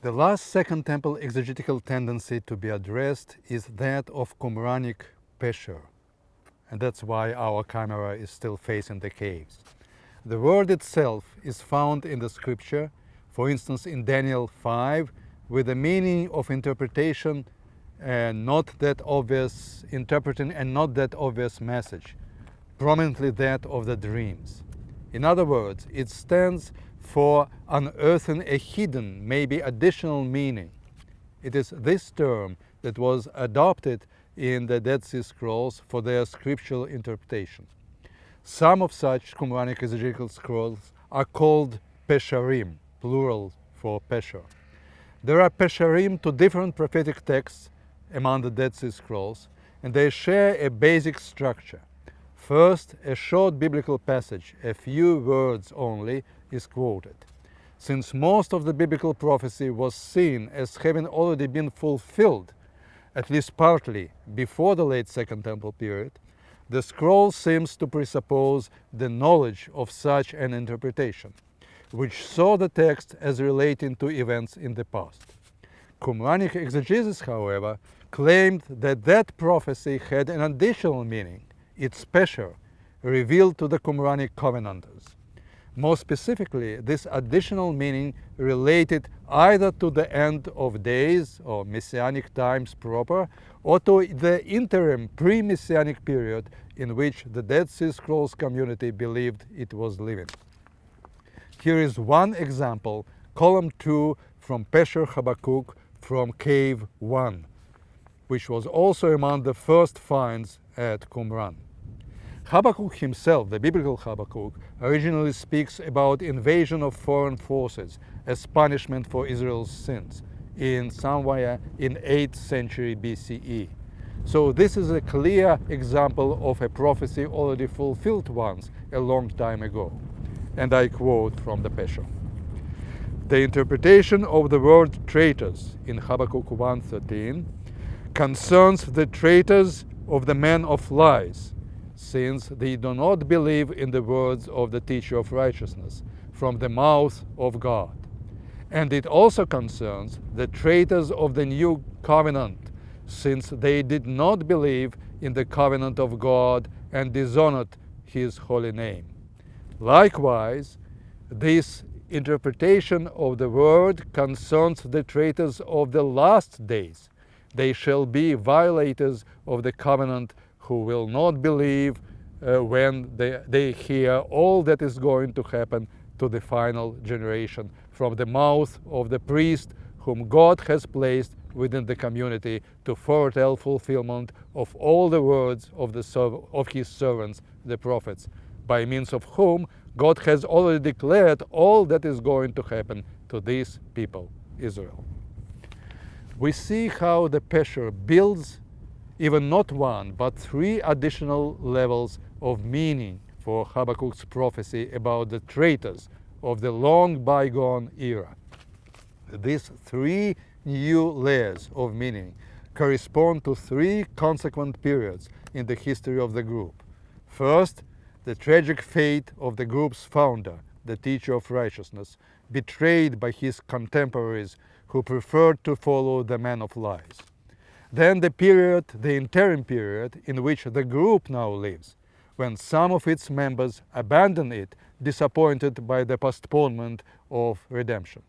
The last Second Temple exegetical tendency to be addressed is that of Qumranic pesher, and that's why our camera is still facing the caves. The word itself is found in the scripture, for instance in Daniel 5, with a meaning of interpretation and not that obvious interpreting and not that obvious message, prominently that of the dreams. In other words, it stands for unearthing a hidden, maybe additional meaning. It is this term that was adopted in the Dead Sea Scrolls for their scriptural interpretation. Some of such Qumranic exegetical scrolls are called pesharim, plural for pesher. There are pesharim to different prophetic texts among the Dead Sea Scrolls, and they share a basic structure. First, a short biblical passage, a few words only, is quoted. Since most of the biblical prophecy was seen as having already been fulfilled, at least partly, before the late Second Temple period, the scroll seems to presuppose the knowledge of such an interpretation, which saw the text as relating to events in the past. Qumranic exegesis, however, claimed that that prophecy had an additional meaning, its pesher, revealed to the Qumranic covenanters. More specifically, this additional meaning related either to the end of days or messianic times proper, or to the interim pre-messianic period in which the Dead Sea Scrolls community believed it was living. Here is one example, column 2 from Pesher Habakkuk from Cave 1, which was also among the first finds at Qumran. Habakkuk himself, the biblical Habakkuk, originally speaks about invasion of foreign forces as punishment for Israel's sins in somewhere in 8th century BCE. So this is a clear example of a prophecy already fulfilled once a long time ago. And I quote from the Pesher. The interpretation of the word traitors in Habakkuk 1:13 concerns the traitors of the men of lies, since they do not believe in the words of the teacher of righteousness from the mouth of God. And it also concerns the traitors of the new covenant, since they did not believe in the covenant of God and dishonored his holy name. Likewise, this interpretation of the word concerns the traitors of the last days. They shall be violators of the covenant, who will not believe when they hear all that is going to happen to the final generation from the mouth of the priest whom God has placed within the community to foretell fulfillment of all the words of his servants, the prophets, by means of whom God has already declared all that is going to happen to this people, Israel. We see how the Pesher builds even not one, but 3 additional levels of meaning for Habakkuk's prophecy about the traitors of the long bygone era. These 3 new layers of meaning correspond to 3 consequent periods in the history of the group. First, the tragic fate of the group's founder, the teacher of righteousness, betrayed by his contemporaries who preferred to follow the man of lies. Then the interim period in which the group now lives, when some of its members abandon it, disappointed by the postponement of redemption.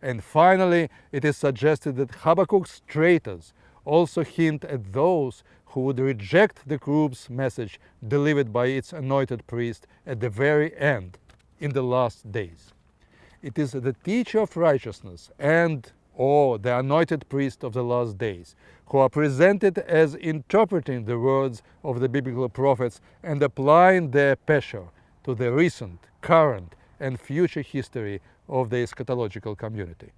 And finally, it is suggested that Habakkuk's traitors also hint at those who would reject the group's message delivered by its anointed priest at the very end, in the last days. It is the teacher of righteousness or the anointed priest of the last days, who are presented as interpreting the words of the biblical prophets and applying their pesher to the recent, current, and future history of the eschatological community.